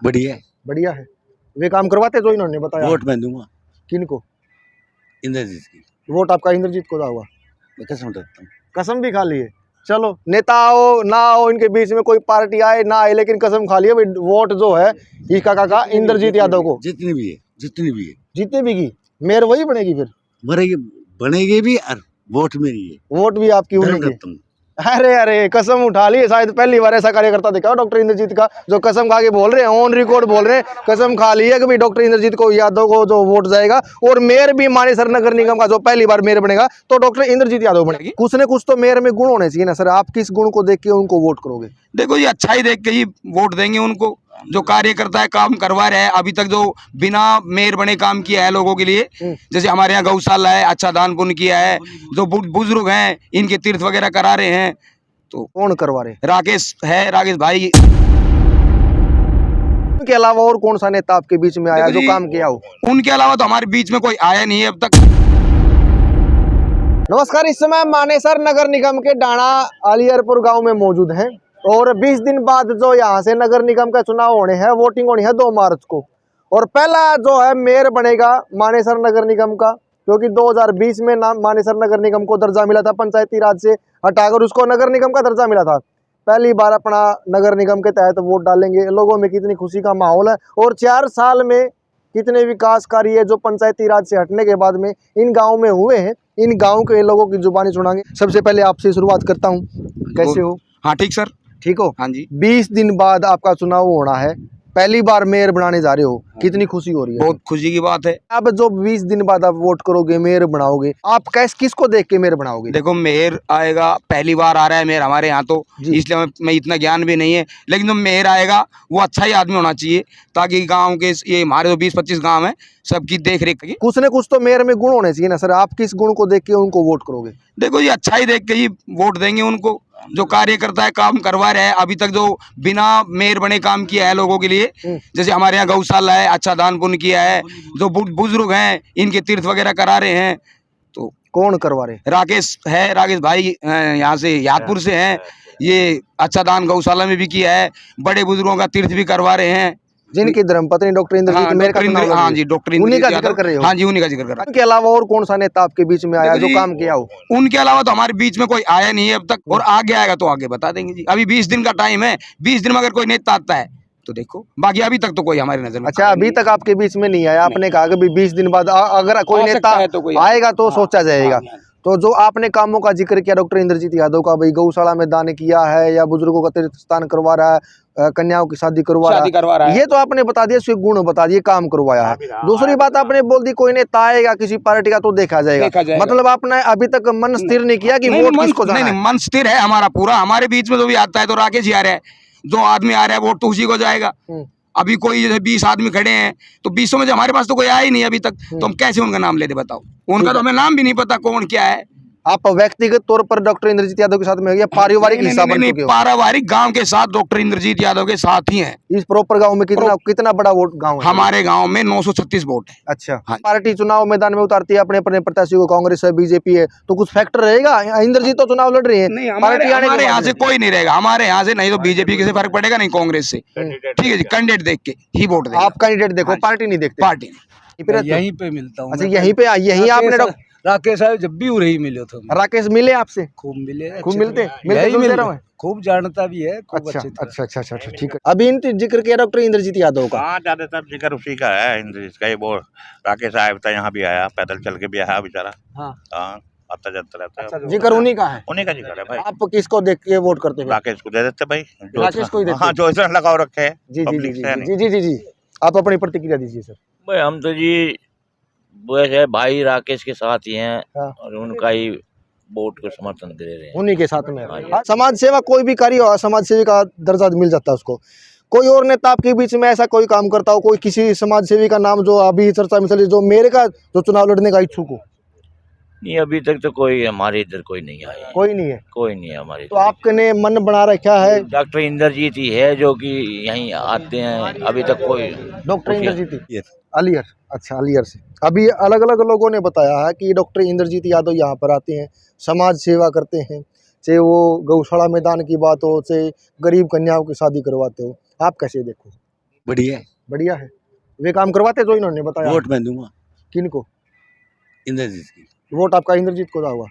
बढ़िया है। बढ़िया है। वे काम करवाते जो इन्होंने बताया। वोट मैं दूंगा किनको? इंद्रजीत की। वोट आपका इंद्रजीत को होगा। मैं कसम रखता हूँ। कसम भी खा लिए। चलो, नेता आओ ना आओ, इनके बीच में कोई पार्टी आए ना आए, लेकिन कसम खा लिए वोट जो है इसका काका इंद्रजीत यादव को। जितनी भी है, जितनी भी है, जितने भी की मेयर वही बनेगी फिर। बनेगी, बनेगी भी और वोट मेरी है। वोट भी आपकी धर्म होगी। रखता हूँ। अरे अरे, कसम उठा ली। शायद पहली बार ऐसा कार्यकर्ता देखा डॉक्टर इंद्रजीत का जो कसम खा के बोल रहे हैं, ऑन रिकॉर्ड बोल रहे हैं, कसम खा ली है कि भाई डॉक्टर इंद्रजीत को यादव को जो वोट जाएगा। और मेयर भी मानेसर नगर निगम का जो पहली बार मेयर बनेगा तो डॉक्टर इंद्रजीत यादव बनेगी। कुछ न कुछ तो मेयर में गुण होने चाहिए ना सर। आप किस गुण को देख के उनको वोट करोगे? देखो ये अच्छा ही देख के ही वोट देंगे उनको। जो कार्यकर्ता है, काम करवा रहे हैं, अभी तक जो बिना मेयर बने काम किया है लोगों के लिए, जैसे हमारे यहाँ गौशाला है, अच्छा दान पुण्य किया है, जो बुजुर्ग हैं इनके तीर्थ वगैरह करा रहे हैं। तो कौन करवा रहे? राकेश है, राकेश भाई। उनके अलावा और कौन सा नेता आपके बीच में आया जो काम किया हो? उनके अलावा तो हमारे बीच में कोई आया नहीं है अब तक। नमस्कार, इस समय मानेसर नगर निगम के डाणा अलियरपुर गांव में मौजूद हैं और 20 दिन बाद जो यहां से नगर निगम का चुनाव होने हैं, वोटिंग होनी है 2 मार्च को। और पहला जो है मेयर बनेगा मानेसर नगर निगम का, क्योंकि 2020 में मानेसर नगर निगम को दर्जा मिला था, पंचायती राज से हटाकर उसको नगर निगम का दर्जा मिला था। पहली बार अपना नगर निगम के तहत वोट डालेंगे। लोगों में कितनी खुशी का माहौल है और 4 साल में कितने विकास कार्य जो पंचायती राज से हटने के बाद में इन गाँव में हुए हैं, इन गाँव के लोगों की जुबानी सुनाएंगे। सबसे पहले आपसे शुरुआत करता हूँ, कैसे हो? हाँ ठीक सर। ठीक हो? हाँ जी। 20 दिन बाद आपका चुनाव होना है, पहली बार मेयर बनाने जा रहे हो, कितनी खुशी हो रही है? बहुत खुशी की बात है। अब जो 20 दिन बाद आप वोट करोगे, मेयर बनाओगे, आप किसको देख के मेयर बनाओगे? देखो मेयर आएगा, पहली बार आ रहा है मेयर हमारे यहाँ तो, इसलिए मैं इतना ज्ञान भी नहीं है, लेकिन जो मेयर आएगा वो अच्छा ही आदमी होना चाहिए, ताकि गांव के ये हमारे जो 20-25 गांव है सबकी देख रेख की। कुछ न कुछ तो मेयर में गुण होने चाहिए ना सर। आप किस गुण को देख के उनको वोट करोगे? देखो ये अच्छा ही देख के ही वोट देंगे उनको। जो कार्यकर्ता है, काम करवा रहे हैं, अभी तक जो बिना मेयर बने काम किया है लोगों के लिए, जैसे हमारे यहाँ गौशाला है, अच्छा दान पुण्य किया है, जो बुजुर्ग हैं इनके तीर्थ वगैरह करा रहे हैं। तो कौन करवा रहे? राकेश है, राकेश भाई यहाँ से यादपुर से हैं। ये अच्छा दान गौशाला में भी किया है, बड़े बुजुर्गों का तीर्थ भी करवा रहे हैं। जिनकी धर्मपत्नी डॉक्टर इंद्रजीत मेयर का चुनाव लड़ रही है। हाँ जी, डॉक्टर उन्हीं का जिक्र कर रहे हो? हाँ जी, उन्हीं का जिक्र कर रहा है। उनके अलावा और कौन सा नेता आपके बीच में आया जो काम किया हो? उनके अलावा तो हमारे बीच में कोई आया नहीं है अब तक, और आगे आएगा तो आगे बता देंगे जी। अभी 20 दिन का टाइम है, 20 दिन में अगर कोई नेता आता है तो देखो, बाकी अभी तक तो कोई हमारी नजर में। अच्छा, अभी तक आपके बीच में नहीं आया। आपने कहा कि 20 दिन बाद अगर कोई नेता आएगा तो सोचा जाएगा। तो जो आपने कामों का जिक्र किया डॉक्टर इंद्रजीत यादव का, भाई गौशाला में दान किया है या बुजुर्गों का तीर्थ स्थान करवा रहा है, कन्याओं की शादी करवा रहा है, ये तो आपने बता दिया, सिर्फ गुण बता दिए, काम करवाया है। दूसरी बात आपने बोल दी कोई नेता आएगा किसी पार्टी का तो देखा जाएगा। मतलब आपने अभी तक मन स्थिर नहीं किया कि वोट किसको जाना है? मन स्थिर है हमारा पूरा। हमारे बीच में जो भी आता है तो राकेश ही आ रहा है, जो आदमी आ रहा है वोट तो उसी को जाएगा। अभी कोई जैसे 20 आदमी खड़े हैं तो 20 में से हमारे पास तो कोई आया ही नहीं अभी तक, तो हम कैसे उनका नाम लेते बताओ? उनका तो हमें नाम भी नहीं पता कौन क्या है। आप व्यक्तिगत तौर पर डॉक्टर इंद्रजीत यादव के साथ में हो या पारिवारिक हिस्सा बन चुके हो? पारिवारिक गांव के साथ डॉक्टर इंद्रजीत यादव के साथ ही हैं। इस प्रॉपर गांव में कितना बड़ा वोट गांव है? हमारे गांव में 936 वोट है। अच्छा, हाँ। पार्टी चुनाव मैदान में उतारती है अपने अपने प्रत्याशी को, कांग्रेस है, बीजेपी है, तो कुछ फैक्टर रहेगा? इंद्रजीत तो चुनाव लड़ रही है, हमारे यहाँ से कोई नहीं रहेगा। हमारे यहाँ से नहीं तो बीजेपी से फर्क पड़ेगा, नहीं कांग्रेस से। ठीक है जी, कैंडिडेट देख के ही वोट देंगे। आप कैंडिडेट देखो, पार्टी नहीं देखते? पार्टी यहीं पे मिलता हूँ। अच्छा, यहीं आपने राकेश साहब जब भी उरे ही मिले थे। राकेश मिले आपसे? खूब मिले, खूब मिलते खूब जानता भी है। अच्छा अच्छा अच्छा अच्छा, ठीक है। अभी जिक्र किया डॉक्टर इंद्रजीत यादव का। हाँ, ज्यादातर जिक्र उसी का है, इंद्रजीत का ही। वो राकेश साहब था, यहाँ भी आया, पैदल चल के भी आया बेचारा। हाँ, आता जाता रहता है। अच्छा, जिक्र उन्हीं का है? उन्हीं का जिक्र है भाई। आप किसको देख के वोट करते हैं? राकेश को दे देते भाई। राकेश को ही देते? हाँ, जो इतना लगाव रखे है। जी जी जी जी जी जी, आप अपनी प्रतिक्रिया दीजिए सर। भाई हम तो जी वो है भाई राकेश के साथ ही हैं। हाँ। और उनका ही वोट को समर्थन दे रहे हैं, उन्हीं के साथ में। हाँ, समाज सेवा कोई भी कार्य हो, समाज सेवी का दर्जा मिल जाता है उसको। कोई और नेता आपके बीच में ऐसा कोई काम करता हो, कोई किसी समाज सेवी का नाम जो अभी चर्चा में चली, जो मेरे का जो चुनाव लड़ने का इच्छुक हो? नहीं, अभी तक तो कोई हमारे इधर कोई नहीं आया। कोई नहीं है? कोई नहीं है हमारे। तो आपने मन बना रखा है? डॉक्टर इंद्रजीत ही है जो कि यहीं आते हैं। अभी तक कोई डॉक्टर इंद्रजीत अलियर। अच्छा, अलियर से। अभी अलग अलग लोगों ने बताया है कि डॉक्टर इंद्रजीत यादव यहाँ पर आते हैं, समाज सेवा करते हैं, चाहे वो गौशाला मैदान की बात हो, चाहे गरीब कन्याओं की शादी करवाते हो। आप कैसे देखो? बढ़िया है। बढ़िया है। वे काम करवाते जो इन्होंने बताया। वोट मैं दूंगा किनको? इंद्रजीत की। वोट आपका इंद्रजीत को हुआ?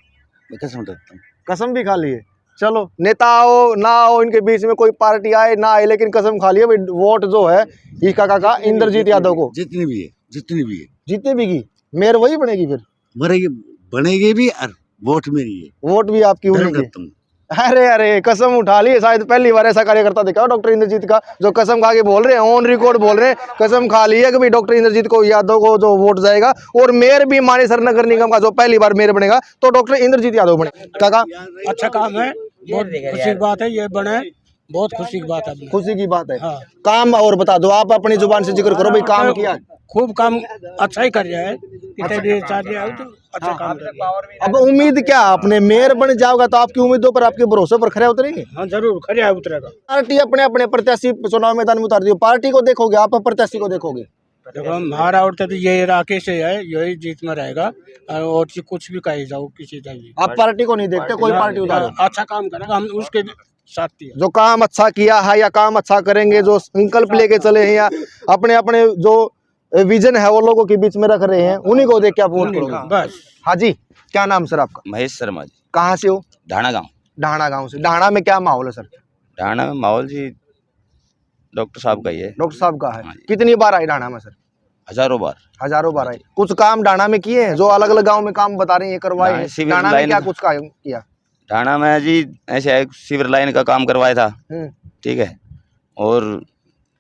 मैं कसम उठाता हूँ। कसम भी खा ली है। चलो, नेता हो ना हो, इनके बीच में कोई पार्टी आए ना आए, लेकिन कसम खा ली है भाई, वोट जो है इसका काका इंद्रजीत यादव को। जितनी भी है, जितनी भी है, जीतने भी की मेयर वही बनेगी फिर? मरेगी, बनेगी भी और वोट मेरी है। वोट भी आपकी धर्म उन्हीं की। रत्न। अरे अरे, कसम उठा ली है। शायद पहली बार ऐसा कार्यकर्ता देखा डॉक्टर इंद्रजीत का जो कसम खा के बोल रहे हैं, ऑन रिकॉर्ड बोल रहे हैं, कसम खा ली है कि भाई डॉक्टर इंद्रजीत को यादव को जो वोट जाएगा। और मेयर भी मानेसर नगर निगम का जो पहली बार मेयर बनेगा तो डॉक्टर इंद्रजीत यादव बने। काका अच्छा काम है, बहुत खुशी की बात है, ये बने, बहुत खुशी की बात है। खुशी की बात है। हाँ। काम और बता दो, आप अपनी जुबान से जिक्र करो भाई, काम किया। खूब काम अच्छा ही कर रहा है, कितने भी चार्ज आए तो अच्छा काम कर रहा है। अब उम्मीद क्या, आपने मेयर बन जाओगा तो आपकी उम्मीदों पर, आपके भरोसे पर खरे उतरेंगे? हाँ जरूर खड़े उतरेगा। पार्टी अपने अपने प्रत्याशी चुनाव मैदान में उतार दी, पार्टी को देखोगे आप, प्रत्याशी को देखोगे? देखो हमारा उठते तो ये राकेश है, यही जीत में रहेगा, और कुछ भी कही जाओ किसी चाहिए। आप पार्टी को नहीं देखते, कोई पार्टी उतारो? अच्छा काम करेगा, हम उसके साथ ही हैं। जो काम अच्छा किया है या काम अच्छा करेंगे, जो संकल्प लेके चले हैं या अपने अपने जो विजन है वो लोगों के बीच में रख रहे हैं, उन्हीं को देख के आप वोट करोगे? बस। हाँ जी, क्या नाम सर आपका? महेश शर्मा जी, कहाँ से हो? ढाणा गांव। ढाणा गांव से। ढाणा में क्या माहौल है सर? ढाणा में माहौल जी डॉक्टर साहब का ही है। डॉक्टर साहब का है। हाँ जी। कितनी बार आए ढाणा में सर? हजारों बार। हजारों बार आए। कुछ काम ढाणा में किए हैं जो अलग अलग गांव में काम बता रहे हैं ये करवाए हैं? सिविल ढाणा में लाइन क्या का- कुछ काम किया? ढाणा में जी ऐसे है, सीवर लाइन का काम करवाया था, ठीक है, और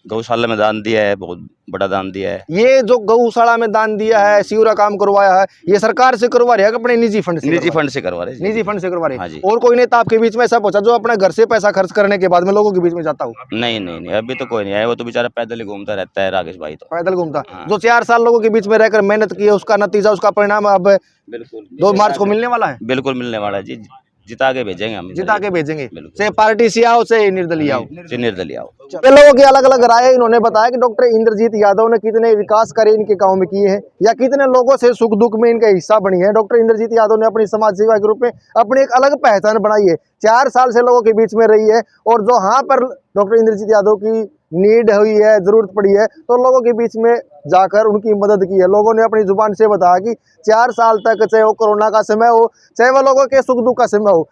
गौशाला में दान दिया है, बहुत बड़ा दान दिया है। ये जो गौशाला में दान दिया है, सीवरा काम करवाया है, ये सरकार से करवा रहे हैं कि अपने निजी फंड से? निजी फंड से करवा रहे जी। निजी फंड से करवा रहे हाँ हैं। जी। और कोई नेता आपके बीच में ऐसा पहुंचा जो अपने घर से पैसा खर्च करने के बाद में लोगों के बीच में जाता हो? नहीं नहीं नहीं, अभी तो कोई नहीं आया, वो तो बेचारा पैदल ही घूमता रहता है राकेश भाई तो। पैदल घूमता हाँ। जो 4 साल लोगों के बीच में रहकर मेहनत की है, उसका नतीजा, उसका परिणाम अब बिल्कुल 2 मार्च को मिलने वाला है। बिल्कुल मिलने वाला है जी, जिता के भेजेंगे हम। जिता के भेजेंगे, बिल्कुल। चाहे पार्टी से आओ चाहे निर्दलीय आओ। जी, निर्दलीय आओ। ये लोगों की अलग अलग राय है। इन्होंने बताया कि डॉक्टर इंद्रजीत यादव ने कितने विकास कार्य इनके गांव में किए हैं या कितने लोगों से सुख दुख में इनका हिस्सा बनी है। डॉक्टर इंद्रजीत यादव ने अपनी समाज सेवा के रूप में अपनी एक अलग पहचान बनाई है। 4 साल से लोगों के बीच में रही है और जो हाँ पर डॉक्टर इंद्रजीत यादव की नीड हुई है, जरूरत पड़ी है, तो लोगों के बीच में जाकर उनकी मदद की है। लोगों ने अपनी जुबान से बताया कि 4 साल तक, चाहे वो कोरोना का समय हो, चाहे वो लोगों के सुख दुख का समय हो,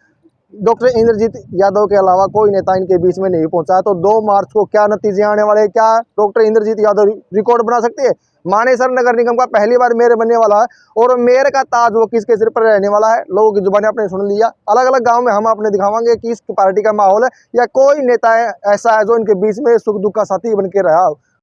डॉक्टर इंद्रजीत यादव के अलावा कोई नेता इनके बीच में नहीं पहुंचा। तो 2 मार्च को क्या नतीजे आने वाले हैं, क्या डॉक्टर इंद्रजीत यादव रिकॉर्ड बना सकते हैं? मानेसर नगर निगम का पहली बार मेयर बनने वाला है और मेयर का ताज वो किसके सिर पर रहने वाला है, लोगों की जुबानी आपने सुन लिया। अलग अलग गांव में हम आपने दिखावांगे कि इस पार्टी का माहौल है या कोई नेता ऐसा है जो इनके बीच में सुख दुख का साथी बन के रहा हो।